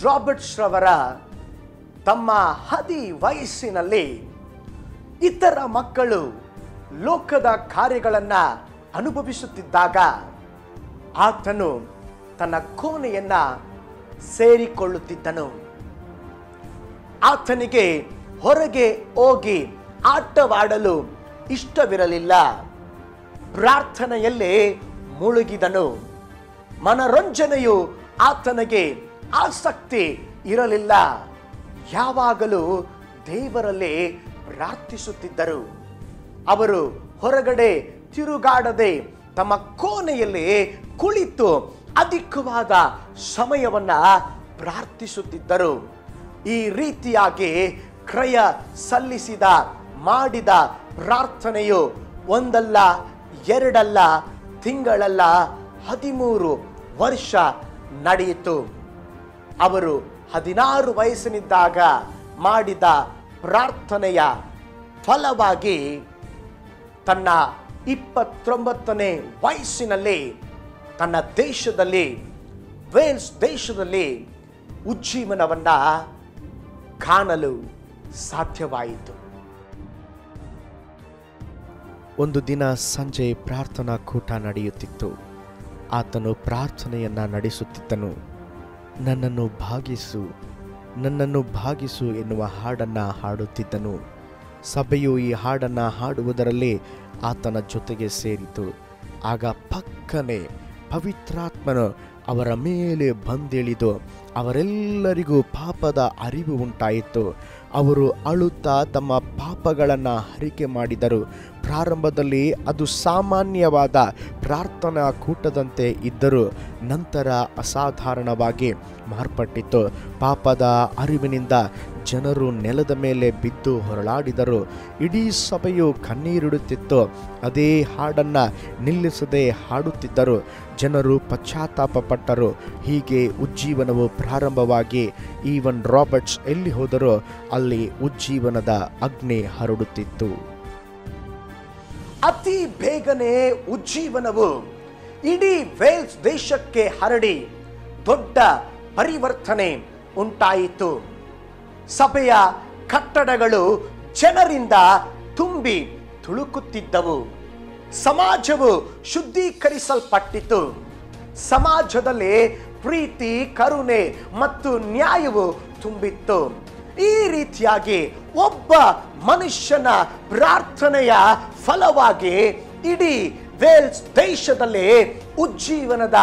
Roberts ರವರ ತಮ್ಮ ಹದಿ ವಯಸ್ಸಿನಲ್ಲಿ ಇತರ ಮಕ್ಕಳು ಲೋಕದ ಕಾರ್ಯಗಳನ್ನು ಅನುಭವಿಸುತ್ತಿದ್ದಾಗ ಆತನು ತನ್ನ ಕೋಣೆಯನ್ನ ಸೇರಿಕೊಳ್ಳುತ್ತಿದ್ದನು. ಆತನಿಗೆ ಹೊರಗೆ ಹೋಗಿ ಆಟವಾಡಲು ಇಷ್ಟವಿರಲಿಲ್ಲ. ಪ್ರಾರ್ಥನೆಯಲ್ಲೇ ಮುಳುಗಿದನು. ಮನರಂಜನೆಯು ಆತನಿಗೆ ಆಸಕ್ತಿ ಇರಲಿಲ್ಲ. ಯಾವಾಗಲೂ ದೇವರಲ್ಲೇ ಪ್ರಾರ್ಥಿಸುತ್ತಿದ್ದರು. ಅವರು ಹೊರಗಡೆ ತಿರುಗಾಡದೆ ತಮ್ಮ ಕೋಣೆಯಲ್ಲಿ ಕುಳಿತು ಅಧಿಕವಾದ ಸಮಯವನ್ನ ಪ್ರಾರ್ಥಿಸುತ್ತಿದ್ದರು. ಈ ರೀತಿಯಾಗಿ ಕ್ರಯ ಸಲ್ಲಿಸಿದ ಮಾಡಿದ ಪ್ರಾರ್ಥನೆಯು ಒಂದಲ್ಲ ಎರಡಲ್ಲ ತಿಂಗಳಲ್ಲ 13 ವರ್ಷ ನಡೆಯಿತು. ಅವರು 16 ವಯಸ್ಸಿನಿದ್ದಾಗ ಮಾಡಿದ ಪ್ರಾರ್ಥನೆಯ ಫಲವಾಗಿ ತನ್ನ 29ನೇ ವಯಸ್ಸಿನಲ್ಲಿ ತನ್ನ ದೇಶದಲ್ಲಿ ವೇಲ್ಸ್ ದೇಶದಲ್ಲಿ ಉಜ್ಜೀವನವನ್ನ ಕಾಣಲು ಸಾಧ್ಯವಾಯಿತು. ಒಂದು ದಿನ ಸಂಜೆ ಪ್ರಾರ್ಥನಾ ಕೂಟ ನಡೆಯುತ್ತಿತ್ತು. ಆತನು ಪ್ರಾರ್ಥನೆಯನ್ನ ನಡೆಸುತ್ತಿದ್ದನು. ನನ್ನನ್ನು ಭಾಗಿಸು ಎನ್ನುವ ಹಾಡನ್ನು ಹಾಡುತ್ತಿದ್ದನು. ಸಭೆಯು ಈ ಹಾಡನ್ನು ಹಾಡುವುದರಲ್ಲಿ ಆತನ ಜೊತೆಗೆ ಸೇರಿತು. ಆಗ ಪಕ್ಕನೆ ಪವಿತ್ರಾತ್ಮನು ಅವರ ಮೇಲೆ ಬಂದಿಳಿದು ಅವರೆಲ್ಲರಿಗೂ ಪಾಪದ ಅರಿವು ಉಂಟಾಯಿತು. ಅವರು ಅಳುತ್ತಾ ತಮ್ಮ ಪಾಪಗಳನ್ನು ಅರಿಕೆ ಮಾಡಿದರು. ಪ್ರಾರಂಭದಲ್ಲಿ ಅದು ಸಾಮಾನ್ಯವಾದ ಪ್ರಾರ್ಥನಾ ಕೂಟದಂತೆ ಇದ್ದರೂ ನಂತರ ಅಸಾಧಾರಣವಾಗಿ ಮಾರ್ಪಟ್ಟಿತು. ಪಾಪದ ಅರಿವಿನಿಂದ ಜನರು ನೆಲದ ಮೇಲೆ ಬಿದ್ದು ಹೊರಳಾಡಿದರು. ಇಡೀ ಸಭೆಯು ಕಣ್ಣೀರಿಡುತ್ತಿತ್ತು. ಅದೇ ಹಾಡನ್ನು ನಿಲ್ಲಿಸದೆ ಹಾಡುತ್ತಿದ್ದರು. ಜನರು ಪಶ್ಚಾತ್ತಾಪ ಪಟ್ಟರು. ಹೀಗೆ ಉಜ್ಜೀವನವು ಪ್ರಾರಂಭವಾಗಿ ಈವನ್ ರಾಬರ್ಟ್ಸ್ ಎಲ್ಲಿ ಹೋದರೋ ಅಲ್ಲಿ ಉಜ್ಜೀವನದ ಅಗ್ನಿ ಹರಡುತ್ತಿತ್ತು. ಅತಿ ಬೇಗನೆ ಉಜ್ಜೀವನವು ಇಡೀ ವೇಲ್ಸ್ ದೇಶಕ್ಕೆ ಹರಡಿ ದೊಡ್ಡ ಪರಿವರ್ತನೆ ಉಂಟಾಯಿತು. ಸಭೆಯ ಕಟ್ಟಡಗಳು ಜನರಿಂದ ತುಂಬಿ ತುಳುಕುತ್ತಿದ್ದವು. ಸಮಾಜವು ಶುದ್ಧೀಕರಿಸಲ್ಪಟ್ಟಿತು. ಸಮಾಜದಲ್ಲಿ ಪ್ರೀತಿ, ಕರುಣೆ ಮತ್ತು ನ್ಯಾಯವು ತುಂಬಿತ್ತು. ಈ ರೀತಿಯಾಗಿ ಒಬ್ಬ ಮನುಷ್ಯನ ಪ್ರಾರ್ಥನೆಯ ಫಲವಾಗಿ ಇಡೀ ವೇಲ್ಸ್ ದೇಶದಲ್ಲಿ ಉಜ್ಜೀವನದ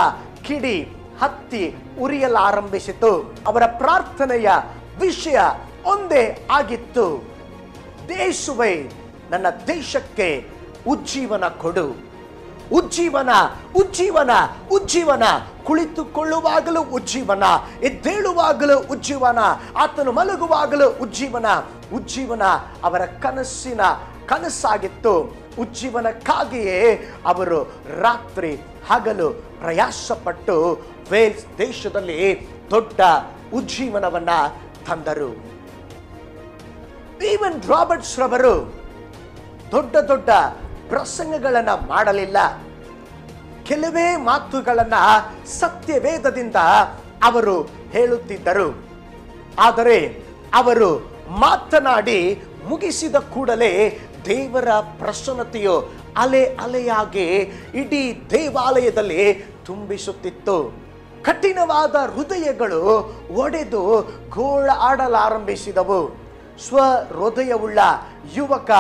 ಕಿಡಿ ಹತ್ತಿ ಉರಿಯಲಾರಂಭಿಸಿತು. ಅವರ ಪ್ರಾರ್ಥನೆಯ ವಿಷಯ ಒಂದೇ ಆಗಿತ್ತು. ಯೇಸುವೇ, ನನ್ನ ದೇಶಕ್ಕೆ ಉಜ್ಜೀವನ ಕೊಡು. ಉಜ್ಜೀವನ, ಉಜ್ಜೀವನ, ಉಜ್ಜೀವನ. ಕುಳಿತುಕೊಳ್ಳುವಾಗಲೂ ಉಜ್ಜೀವನ, ಎದ್ದೇಳುವಾಗಲೂ ಉಜ್ಜೀವನ, ಆತನು ಮಲಗುವಾಗಲೂ ಉಜ್ಜೀವನ. ಉಜ್ಜೀವನ ಅವರ ಕನಸಾಗಿತ್ತು. ಉಜ್ಜೀವನಕ್ಕಾಗಿಯೇ ಅವರು ರಾತ್ರಿ ಹಗಲು ಪ್ರಯಾಸಪಟ್ಟು ವೇಲ್ಸ್ ದೇಶದಲ್ಲಿ ದೊಡ್ಡ ಉಜ್ಜೀವನವನ್ನ ತಂದರು. ಈವನ್ ರಾಬರ್ಟ್ಸ್ ರವರು ದೊಡ್ಡ ದೊಡ್ಡ ಪ್ರಸಂಗಗಳನ್ನು ಮಾಡಲಿಲ್ಲ. ಕೆಲವೇ ಮಾತುಗಳನ್ನು ಸತ್ಯವೇದದಿಂದ ಅವರು ಹೇಳುತ್ತಿದ್ದರು. ಆದರೆ ಅವರು ಮಾತನಾಡಿ ಮುಗಿಸಿದ ಕೂಡಲೇ ದೇವರ ಪ್ರಸನ್ನತೆಯು ಅಲೆ ಅಲೆಯಾಗಿ ಇಡೀ ದೇವಾಲಯದಲ್ಲಿ ತುಂಬಿಸುತ್ತಿತ್ತು. ಕಠಿಣವಾದ ಹೃದಯಗಳು ಒಡೆದು ಗೋಳಾಡಲಾರಂಭಿಸಿದವು. ಸ್ವಹೃದಯವುಳ್ಳ ಯುವಕ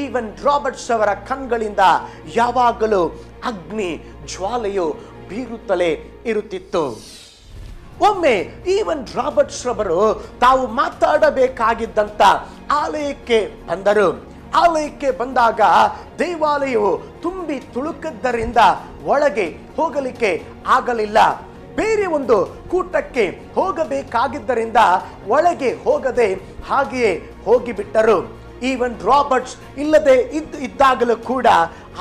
ಈವನ್ ರಾಬರ್ಟ್ಸ್ ಅವರ ಕಣ್ಗಳಿಂದ ಯಾವಾಗಲೂ ಅಗ್ನಿ ಜ್ವಾಲೆಯು ಬೀರುತ್ತಲೇ ಇರುತ್ತಿತ್ತು. ಒಮ್ಮೆ ಈವನ್ ರಾಬರ್ಟ್ಸ್ ರವರು ತಾವು ಮಾತಾಡಬೇಕಾಗಿದ್ದಂತ ಆಲಯಕ್ಕೆ ಬಂದರು. ಆಲಯಕ್ಕೆ ಬಂದಾಗ ದೇವಾಲಯವು ತುಂಬಿ ತುಳುಕದ್ದರಿಂದ ಒಳಗೆ ಹೋಗಲಿಕ್ಕೆ ಆಗಲಿಲ್ಲ. ಬೇರೆ ಒಂದು ಕೂಟಕ್ಕೆ ಹೋಗಬೇಕಾಗಿದ್ದರಿಂದ ಒಳಗೆ ಹೋಗದೆ ಹಾಗೆಯೇ ಹೋಗಿಬಿಟ್ಟರು. ಈವನ್ ರಾಬರ್ಟ್ಸ್ ಇಲ್ಲದೆ ಇದ್ದಾಗಲೂ ಕೂಡ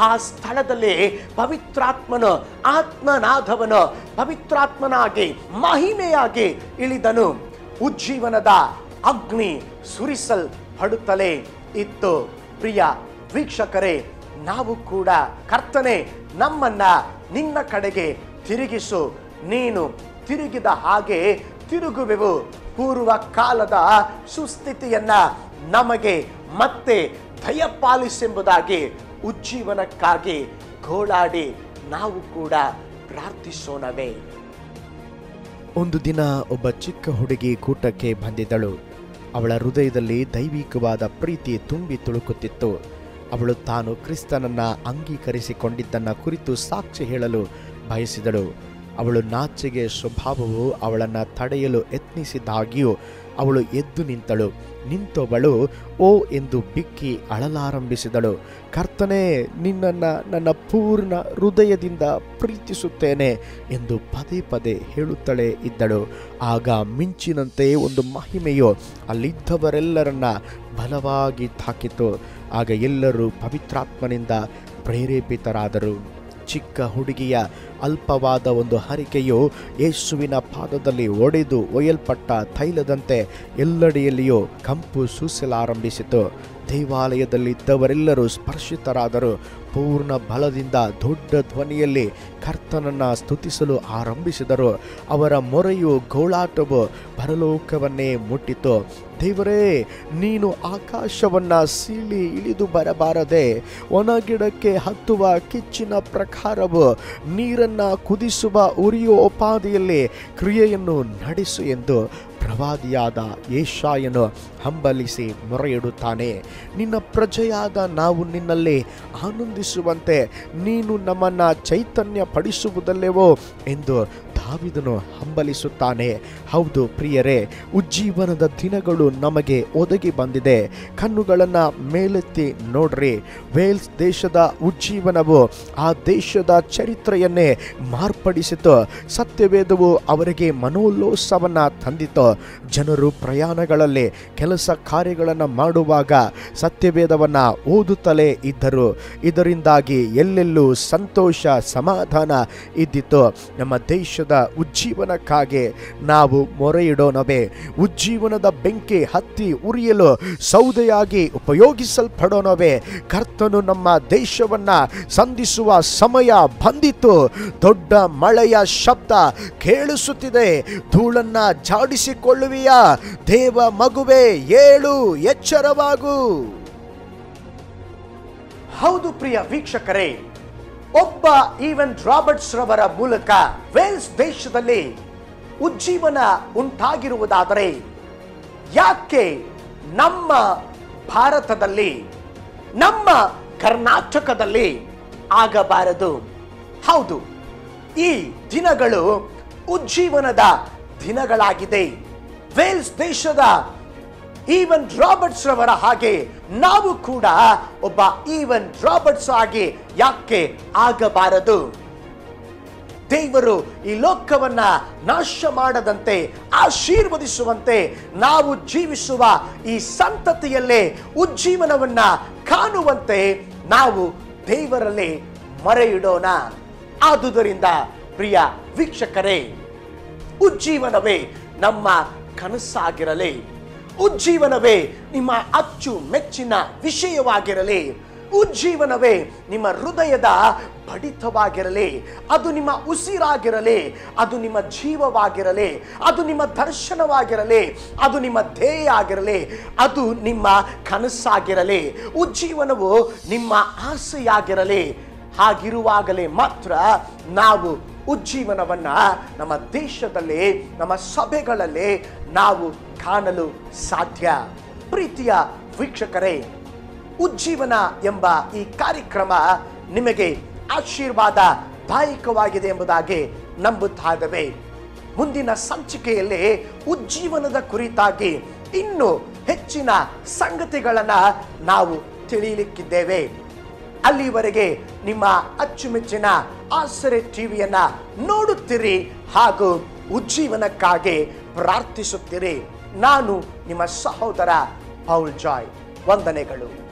ಆ ಸ್ಥಳದಲ್ಲಿ ಪವಿತ್ರಾತ್ಮನು ಆತ್ಮನಾದವನು ಪವಿತ್ರಾತ್ಮನಾಗಿ ಮಹಿಮೆಯಾಗಿ ಇಳಿದನು. ಉಜ್ಜೀವನದ ಅಗ್ನಿ ಸುರಿಸಲ್ಪಡುತ್ತಲೇ ಇತ್ತು. ಪ್ರಿಯ ವೀಕ್ಷಕರೇ, ನಾವು ಕೂಡ ಕರ್ತನೇ, ನಮ್ಮನ್ನ ನಿನ್ನ ಕಡೆಗೆ ತಿರುಗಿಸು, ನೀನು ತಿರುಗಿದ ಹಾಗೆ ತಿರುಗುವೆವು. ಪೂರ್ವ ಕಾಲದ ಸುಸ್ಥಿತಿಯನ್ನ ನಮಗೆ ಮತ್ತೆ ದಯಪಾಲಿಸೆಂಬುದಾಗಿ ಉಜ್ಜೀವನಕ್ಕಾಗಿ ಗೋಳಾಡಿ ನಾವು ಕೂಡ ಪ್ರಾರ್ಥಿಸೋಣವೇ. ಒಂದು ದಿನ ಒಬ್ಬ ಚಿಕ್ಕ ಹುಡುಗಿ ಕೂಟಕ್ಕೆ ಬಂದಿದ್ದಳು. ಅವಳ ಹೃದಯದಲ್ಲಿ ದೈವಿಕವಾದ ಪ್ರೀತಿ ತುಂಬಿ ತುಳುಕುತ್ತಿತ್ತು. ಅವಳು ತಾನು ಕ್ರಿಸ್ತನನ್ನ ಅಂಗೀಕರಿಸಿಕೊಂಡಿದ್ದನ್ನ ಕುರಿತು ಸಾಕ್ಷಿ ಹೇಳಲು ಬಯಸಿದಳು. ಅವಳು ನಾಚಿಕೆ ಸ್ವಭಾವವು ಅವಳನ್ನು ತಡೆಯಲು ಯತ್ನಿಸಿದಾಗ್ಯೂ ಅವಳು ಎದ್ದು ನಿಂತವಳು ಓ ಎಂದು ಬಿಕ್ಕಿ ಅಳಲಾರಂಭಿಸಿದಳು. ಕರ್ತನೇ, ನಿನ್ನನ್ನು ನನ್ನ ಪೂರ್ಣ ಹೃದಯದಿಂದ ಪ್ರೀತಿಸುತ್ತೇನೆ ಎಂದು ಪದೇ ಪದೇ ಹೇಳುತ್ತಲೇ ಇದ್ದಳು. ಆಗ ಮಿಂಚಿನಂತೆ ಒಂದು ಮಹಿಮೆಯು ಅಲ್ಲಿದ್ದವರೆಲ್ಲರನ್ನ ಬಲವಾಗಿ ತಾಕಿತು. ಆಗ ಎಲ್ಲರೂ ಪವಿತ್ರಾತ್ಮನಿಂದ ಪ್ರೇರೇಪಿತರಾದರು. ಚಿಕ್ಕ ಹುಡುಗಿಯ ಅಲ್ಪವಾದ ಒಂದು ಹರಿಕೆಯು ಯೇಸುವಿನ ಪಾದದಲ್ಲಿ ಒಯ್ಯಲ್ಪಟ್ಟ ತೈಲದಂತೆ ಎಲ್ಲೆಡೆಯಲ್ಲಿಯೂ ಕಂಪು ಸೂಸಲಾರಂಭಿಸಿತು. ದೇವಾಲಯದಲ್ಲಿದ್ದವರೆಲ್ಲರೂ ಸ್ಪರ್ಶಿತರಾದರು. ಪೂರ್ಣ ಬಲದಿಂದ ದೊಡ್ಡ ಧ್ವನಿಯಲ್ಲಿ ಕರ್ತನನ್ನು ಸ್ತುತಿಸಲು ಆರಂಭಿಸಿದರು. ಅವರ ಮೊರೆಯು ಗೋಳಾಟವು ಪರಲೋಕವನ್ನೇ ಮುಟ್ಟಿತು. ದೇವರೇ, ನೀನು ಆಕಾಶವನ್ನ ಸೀಳಿ ಇಳಿದು ಬರಬಾರದೆ, ಒಣಗಿಡಕ್ಕೆ ಹತ್ತುವ ಕಿಚ್ಚಿನ ಪ್ರಕಾರವು ನೀರನ್ನ ಕುದಿಸುವ ಉರಿಯೋಪಾದಿಯಲ್ಲಿ ಕ್ರಿಯೆಯನ್ನು ನಡೆಸು ಎಂದು ಪ್ರವಾದಿಯಾದ ಯೆಶಾಯನು ಹಂಬಲಿಸಿ ಮೊರೆಯಿಡುತ್ತಾನೆ. ನಿನ್ನ ಪ್ರಜೆಯಾದ ನಾವು ನಿನ್ನಲ್ಲಿ ಆನಂದಿಸುವಂತೆ ನೀನು ನಮ್ಮನ್ನು ಚೈತನ್ಯ ಪಡಿಸುವುದಲ್ಲೇವೋ ಎಂದು ದಾವೀದನು ಹಂಬಲಿಸುತ್ತಾನೆ. ಹೌದು ಪ್ರಿಯರೇ, ಉಜ್ಜೀವನದ ದಿನಗಳು ನಮಗೆ ಒದಗಿ ಬಂದಿದೆ. ಕಣ್ಣುಗಳನ್ನು ಮೇಲೆತ್ತಿ ನೋಡ್ರಿ. ವೇಲ್ಸ್ ದೇಶದ ಉಜ್ಜೀವನವು ಆ ದೇಶದ ಚರಿತ್ರೆಯನ್ನೇ ಮಾರ್ಪಡಿಸಿತು. ಸತ್ಯವೇದವು ಅವರಿಗೆ ಮನೋಲ್ಲಾಸವನ್ನು ತಂದಿತು. ಜನರು ಪ್ರಯಾಣಗಳಲ್ಲಿ ಕೆಲಸ ಕಾರ್ಯಗಳನ್ನು ಮಾಡುವಾಗ ಸತ್ಯವೇದವನ್ನು ಓದುತ್ತಲೇ ಇದ್ದರು. ಇದರಿಂದಾಗಿ ಎಲ್ಲೆಲ್ಲೂ ಸಂತೋಷ ಸಮಾಧಾನ ಇದ್ದಿತು. ನಮ್ಮ ದೇಶದ ಉಜ್ಜೀವನಕ್ಕಾಗಿ ನಾವು ಮೊರೆಯಿಡೋಣವೇ. ಉಜ್ಜೀವನದ ಬೆಂಕಿ ಹತ್ತಿ ಉರಿಯಲು ಸೌದೆಯಾಗಿ ಉಪಯೋಗಿಸಲ್ಪಡೋಣವೇ. ಕರ್ತನು ನಮ್ಮ ದೇಶವನ್ನ ಸಂಧಿಸುವ ಸಮಯ ಬಂದಿತು. ದೊಡ್ಡ ಮಳೆಯ ಶಬ್ದ ಕೇಳಿಸುತ್ತಿದೆ. ಧೂಳನ್ನ ಜಾಡಿಸಿಕೊಳ್ಳುವಿಯಾ? ದೇವ ಮಗುವೆ, ಏಳು, ಎಚ್ಚರವಾಗು. ಹೌದು ಪ್ರಿಯ ವೀಕ್ಷಕರೇ, ಒಬ್ಬ ಈವನ್ ರಾಬರ್ಟ್ಸ್ ರವರ ಮೂಲಕ ವೇಲ್ಸ್ ದೇಶದಲ್ಲಿ ಉಜ್ಜೀವನ ಉಂಟಾಗಿರುವುದಾದರೆ ಯಾಕೆ ನಮ್ಮ ಭಾರತದಲ್ಲಿ, ನಮ್ಮ ಕರ್ನಾಟಕದಲ್ಲಿ ಆಗಬಾರದು? ಹೌದು, ಈ ದಿನಗಳು ಉಜ್ಜೀವನದ ದಿನಗಳಾಗಿದೆ. ವೇಲ್ಸ್ ದೇಶದ ಈವನ್ ರಾಬರ್ಟ್ಸ್ ರವರ ಹಾಗೆ ನಾವು ಕೂಡ ಒಬ್ಬ ಈವನ್ ರಾಬರ್ಟ್ಸ್ ಆಗಿ ಯಾಕೆ ಆಗಬಾರದು? ದೇವರು ಈ ಲೋಕವನ್ನ ನಾಶ ಮಾಡದಂತೆ ಆಶೀರ್ವದಿಸುವಂತೆ ನಾವು ಜೀವಿಸುವ ಈ ಸಂತತಿಯಲ್ಲೇ ಉಜ್ಜೀವನವನ್ನ ಕಾಣುವಂತೆ ನಾವು ದೇವರಲ್ಲಿ ಮೊರೆಯಿಡೋಣ. ಆದುದರಿಂದ ಪ್ರಿಯ ವೀಕ್ಷಕರೇ, ಉಜ್ಜೀವನವೇ ನಮ್ಮ ಕನಸಾಗಿರಲಿ. ಉಜ್ಜೀವನವೇ ನಿಮ್ಮ ಅಚ್ಚು ಮೆಚ್ಚಿನ ವಿಷಯವಾಗಿರಲಿ. ಉಜ್ಜೀವನವೇ ನಿಮ್ಮ ಹೃದಯದ ಬಡಿತವಾಗಿರಲಿ. ಅದು ನಿಮ್ಮ ಉಸಿರಾಗಿರಲಿ, ಅದು ನಿಮ್ಮ ಜೀವವಾಗಿರಲಿ, ಅದು ನಿಮ್ಮ ದರ್ಶನವಾಗಿರಲಿ, ಅದು ನಿಮ್ಮ ಧ್ಯೇಯ ಆಗಿರಲಿ, ಅದು ನಿಮ್ಮ ಕನಸಾಗಿರಲಿ. ಉಜ್ಜೀವನವು ನಿಮ್ಮ ಆಸೆಯಾಗಿರಲಿ. ಹಾಗಿರುವಾಗಲೇ ಮಾತ್ರ ನಾವು ಉಜ್ಜೀವನವನ್ನ ನಮ್ಮ ದೇಶದಲ್ಲಿ, ನಮ್ಮ ಸಭೆಗಳಲ್ಲಿ ನಾವು ಕಾಣಲು ಸಾಧ್ಯ. ಪ್ರೀತಿಯ ವೀಕ್ಷಕರೇ, ಉಜ್ಜೀವನ ಎಂಬ ಈ ಕಾರ್ಯಕ್ರಮ ನಿಮಗೆ ಆಶೀರ್ವಾದದಾಯಕವಾಗಿದೆ ಎಂಬುದಾಗಿ ನಂಬುತ್ತಾ ಇದ್ದೇವೆ. ಮುಂದಿನ ಸಂಚಿಕೆಯಲ್ಲಿ ಉಜ್ಜೀವನದ ಕುರಿತಾಗಿ ಇನ್ನೂ ಹೆಚ್ಚಿನ ಸಂಗತಿಗಳನ್ನು ನಾವು ತಿಳಿಯಲಿಕ್ಕಿದ್ದೇವೆ. ಅಲ್ಲಿವರೆಗೆ ನಿಮ್ಮ ಅಚ್ಚುಮೆಚ್ಚಿನ ಆಸರೆ ಟಿವಿಯನ್ನ ನೋಡುತ್ತೀರಿ ಹಾಗೂ ಉಜ್ಜೀವನಕ್ಕಾಗಿ ಪ್ರಾರ್ಥಿಸುತ್ತೀರಿ. ನಾನು ನಿಮ್ಮ ಸಹೋದರ ಪೌಲ್ ಜಾಯ್. ವಂದನೆಗಳು.